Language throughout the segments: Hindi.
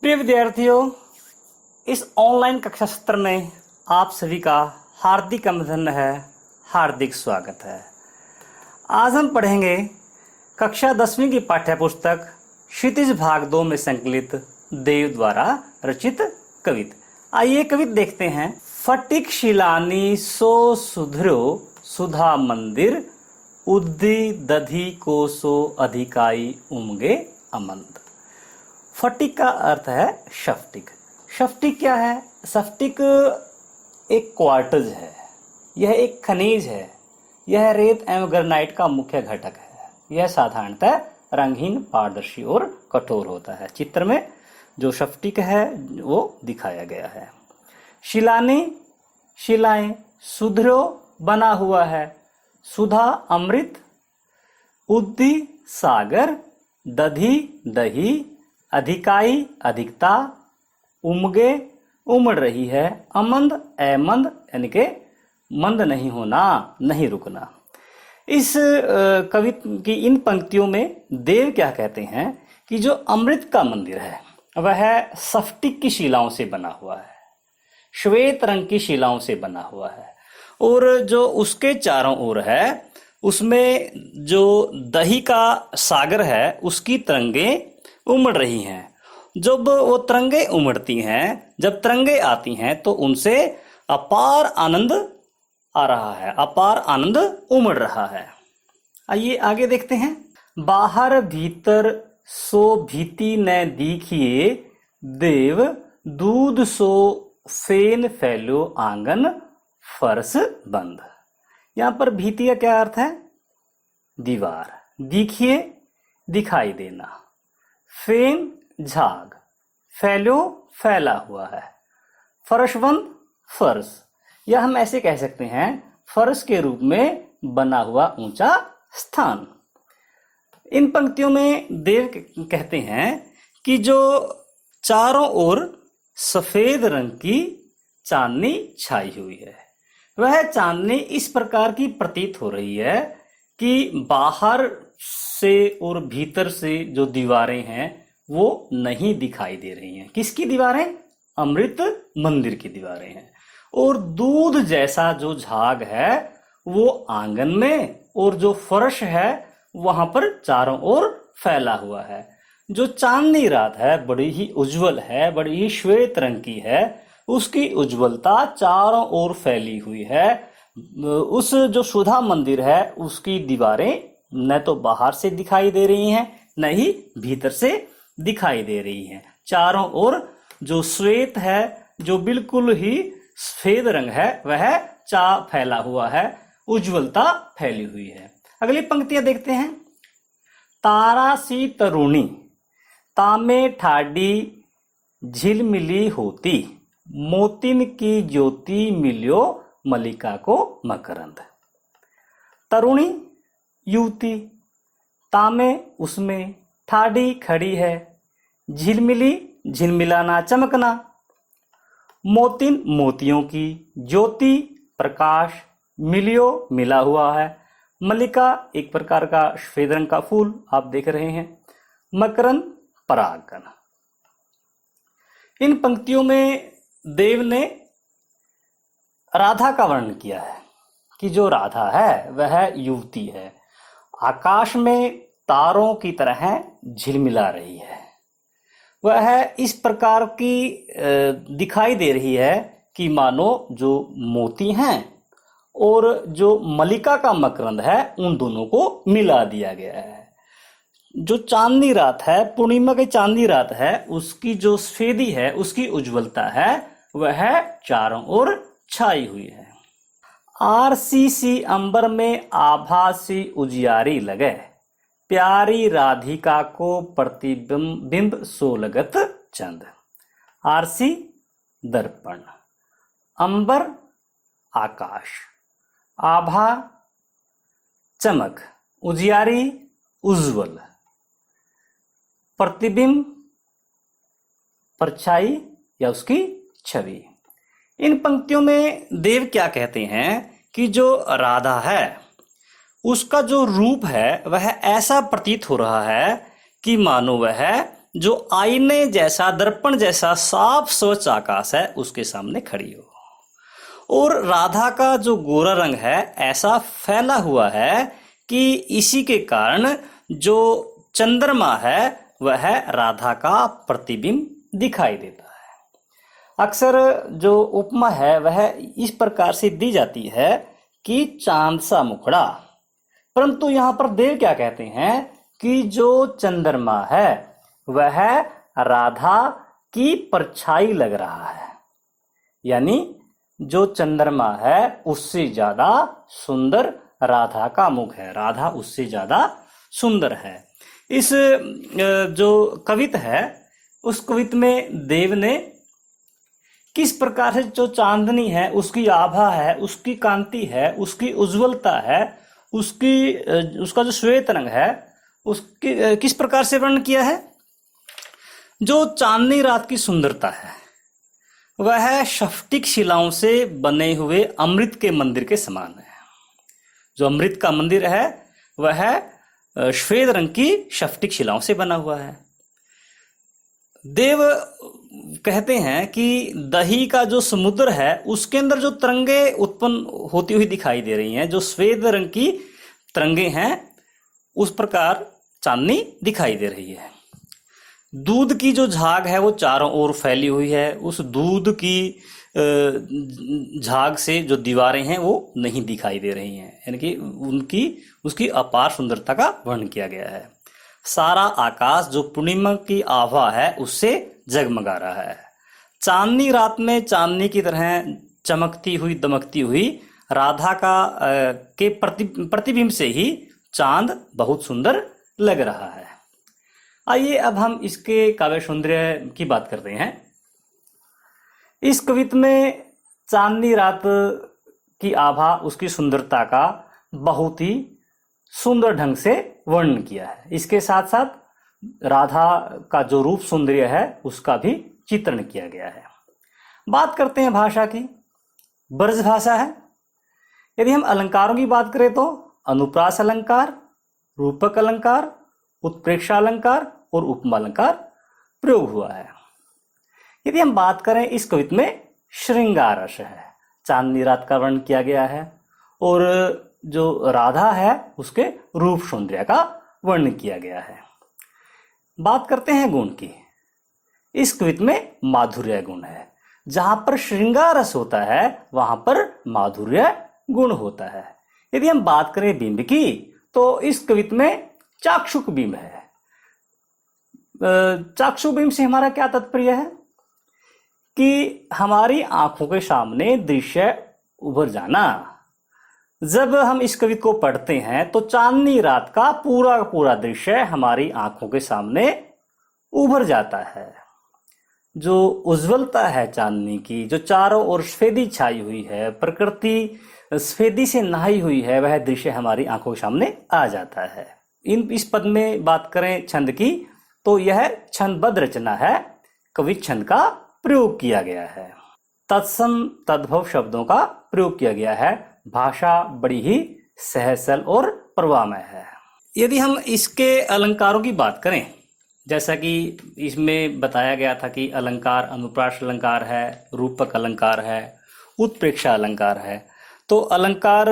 प्रिय विद्यार्थियों, इस ऑनलाइन कक्षा सत्र में आप सभी का हार्दिक अभिनंदन है, हार्दिक स्वागत है। आज हम पढ़ेंगे कक्षा 10वीं की पाठ्य पुस्तक क्षितिज भाग 2 में संकलित देव द्वारा रचित कविता। आइए कविता देखते हैं। फटिक शिलानी सो सुधरो सुधा मंदिर, उद्दी दधी को सो अधिकाई उमगे अमंद। फटिक का अर्थ है स्फटिक। स्फटिक क्या है? स्फटिक एक क्वार्टज है, यह एक खनिज है, यह रेत एवं ग्रेनाइट का मुख्य घटक है। यह साधारणतः रंगहीन, पारदर्शी और कठोर होता है। चित्र में जो स्फटिक है वो दिखाया गया है। शिलानी शिलाएं, सुधरो बना हुआ है, सुधा अमृत, उद्दी सागर, दधी दही, अधिकाई अधिकता, उमगे उमड़ रही है, अमंद अमंद यानी के मंद नहीं होना, नहीं रुकना। इस कवि की इन पंक्तियों में देव क्या कहते हैं कि जो अमृत का मंदिर है वह स्फटिक की शिलाओं से बना हुआ है, श्वेत रंग की शिलाओं से बना हुआ है, और जो उसके चारों ओर है उसमें जो दही का सागर है उसकी तरंगें उमड़ रही हैं। जब वो तरंगें उमड़ती हैं, जब तरंगें आती हैं तो उनसे अपार आनंद आ रहा है, अपार आनंद उमड़ रहा है। आइए आगे देखते हैं। बाहर भीतर सो भीति न दीखिए, देव दूध सो फेन फैलो आंगन फर्श बंद। यहां पर भीति का क्या अर्थ है? दीवार। दीखिए दिखाई देना, फेन झाग, फैलो फैला हुआ है, फर्शबंद फर्श, या हम ऐसे कह सकते हैं फर्श के रूप में बना हुआ ऊंचा स्थान। इन पंक्तियों में देव कहते हैं कि जो चारों ओर सफेद रंग की चांदनी छाई हुई है, वह चांदनी इस प्रकार की प्रतीत हो रही है कि बाहर से और भीतर से जो दीवारें हैं वो नहीं दिखाई दे रही हैं। किसकी दीवारें? अमृत मंदिर की दीवारें हैं। और दूध जैसा जो झाग है वो आंगन में, और जो फर्श है वहां पर चारों ओर फैला हुआ है। जो चांदनी रात है बड़ी ही उज्जवल है, बड़ी ही श्वेत रंग की है, उसकी उज्जवलता चारों ओर फैली हुई है। उस जो सुधा मंदिर है उसकी दीवारें न तो बाहर से दिखाई दे रही हैं, न ही भीतर से दिखाई दे रही हैं। चारों ओर जो श्वेत है, जो बिल्कुल ही सफेद रंग है, वह फैला हुआ है, उज्जवलता फैली हुई है। अगली पंक्तियां देखते हैं। तारा सी तरुणी तामे ठाडी झिलमिली होती, मोतिन की ज्योति मिलियो मलिका को मकरंद। तरुणी युवती, तामे उसमें, ठाडी खड़ी है, झिलमिली झिलमिलाना चमकना, मोतिन मोतियों की, ज्योति प्रकाश, मिलियो मिला हुआ है, मलिका एक प्रकार का सफेद रंग का फूल आप देख रहे हैं, मकरंद परागकण। इन पंक्तियों में देव ने राधा का वर्णन किया है कि जो राधा है वह युवती है, आकाश में तारों की तरह झिलमिला रही है। वह इस प्रकार की दिखाई दे रही है कि मानो जो मोती हैं और जो मलिका का मकरंद है उन दोनों को मिला दिया गया है। जो चांदनी रात है, पूर्णिमा की चांदनी रात है, उसकी जो सफेदी है, उसकी उज्जवलता है, वह चारों ओर छाई हुई है। आरसीसी अंबर में आभासी उजियारी लगे, प्यारी राधिका को प्रतिबिंब सोलगत चंद। आरसी दर्पण, अंबर आकाश, आभा चमक, उजियारी उज्जवल, प्रतिबिंब परछाई या उसकी छवि। इन पंक्तियों में देव क्या कहते हैं कि जो राधा है उसका जो रूप है वह ऐसा प्रतीत हो रहा है कि मानो वह जो आईने जैसा, दर्पण जैसा साफ स्वच्छ आकाश है उसके सामने खड़ी हो। और राधा का जो गोरा रंग है ऐसा फैला हुआ है कि इसी के कारण जो चंद्रमा है वह राधा का प्रतिबिंब दिखाई देता है। अक्सर जो उपमा है वह इस प्रकार से दी जाती है कि चांद सा मुखड़ा, परंतु यहाँ पर देव क्या कहते हैं कि जो चंद्रमा है वह राधा की परछाई लग रहा है, यानी जो चंद्रमा है उससे ज्यादा सुंदर राधा का मुख है, राधा उससे ज्यादा सुंदर है। इस जो कवित है उस कवित में देव ने किस प्रकार से जो चांदनी है उसकी आभा है, उसकी कांति है, उसकी उज्ज्वलता है, उसका जो श्वेत रंग है उसकी किस प्रकार से वर्णन किया है। जो चांदनी रात की सुंदरता है वह स्फटिक शिलाओं से बने हुए अमृत के मंदिर के समान है। जो अमृत का मंदिर है वह श्वेत रंग की स्फटिक शिलाओं से बना हुआ है। देव कहते हैं कि दही का जो समुद्र है उसके अंदर जो तरंगे उत्पन्न होती हुई दिखाई दे रही हैं, जो श्वेत रंग की तरंगे हैं, उस प्रकार चांदनी दिखाई दे रही है। दूध की जो झाग है वो चारों ओर फैली हुई है, उस दूध की झाग से जो दीवारें हैं वो नहीं दिखाई दे रही हैं, यानी कि उसकी अपार सुंदरता का वर्णन किया गया है। सारा आकाश जो पूर्णिमा की आभा है उससे जगमगा रहा है। चांदनी रात में चांदनी की तरह चमकती हुई दमकती हुई राधा का के प्रतिबिंब से ही चांद बहुत सुंदर लग रहा है। आइए अब हम इसके काव्य सौंदर्य की बात करते हैं। इस कवित में चांदनी रात की आभा, उसकी सुंदरता का बहुत ही सुंदर ढंग से वर्णन किया है। इसके साथ साथ राधा का जो रूप सौंदर्य है उसका भी चित्रण किया गया है। बात करते हैं भाषा की। ब्रज भाषा है। यदि हम अलंकारों की बात करें तो अनुप्रास अलंकार, रूपक अलंकार, उत्प्रेक्षा अलंकार और उपमा अलंकार प्रयोग हुआ है। यदि हम बात करें इस कवित में श्रृंगार रस है, चांदनी रात का वर्णन किया गया है और जो राधा है उसके रूप सौंदर्य का वर्णन किया गया है। बात करते हैं गुण की। इस कवित में माधुर्य गुण है। जहां पर श्रृंगार रस होता है वहां पर माधुर्य गुण होता है। यदि हम बात करें बिंब की तो इस कवित में चाक्षुक बिंब है। चाक्षुक बिंब से हमारा क्या तात्पर्य है कि हमारी आंखों के सामने दृश्य उभर जाना। जब हम इस कविता को पढ़ते हैं तो चांदनी रात का पूरा दृश्य हमारी आंखों के सामने उभर जाता है। जो उज्ज्वलता है चांदनी की, जो चारों ओर सफेदी छाई हुई है, प्रकृति सफेदी से नहाई हुई है, वह दृश्य हमारी आंखों के सामने आ जाता है। इस पद में बात करें छंद की तो यह छंदबद्ध रचना है, कवि छंद का प्रयोग किया गया है। तत्सम तद्भव शब्दों का प्रयोग किया गया है। भाषा बड़ी ही सहसल और प्रवाहमय है। यदि हम इसके अलंकारों की बात करें, जैसा कि इसमें बताया गया था कि अलंकार अनुप्रास अलंकार है, रूपक अलंकार है, उत्प्रेक्षा अलंकार है। तो अलंकार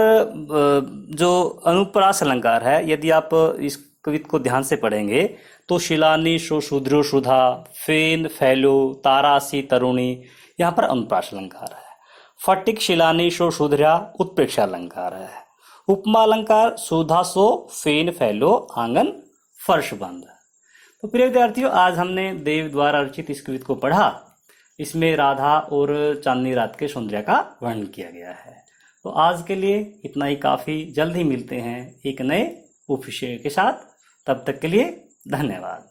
जो अनुप्रास अलंकार है, यदि आप इस कविता को ध्यान से पढ़ेंगे तो शिलानी शो शूद्रो सुधा, फेन फैलो, तारासी तरुणी, यहाँ पर अनुप्रास अलंकार है। फटिक शिलानी शो शूद्रा उत्प्रेक्षा अलंकार है। उपमा अलंकार सुधा सो फेन फैलो आंगन फर्श बंद। तो प्रिय विद्यार्थियों, आज हमने देव द्वारा रचित इस कविता को पढ़ा। इसमें राधा और चांदनी रात के सौंदर्य का वर्णन किया गया है। तो आज के लिए इतना ही काफ़ी। जल्द ही मिलते हैं एक नए उपविषय के साथ। तब तक के लिए धन्यवाद।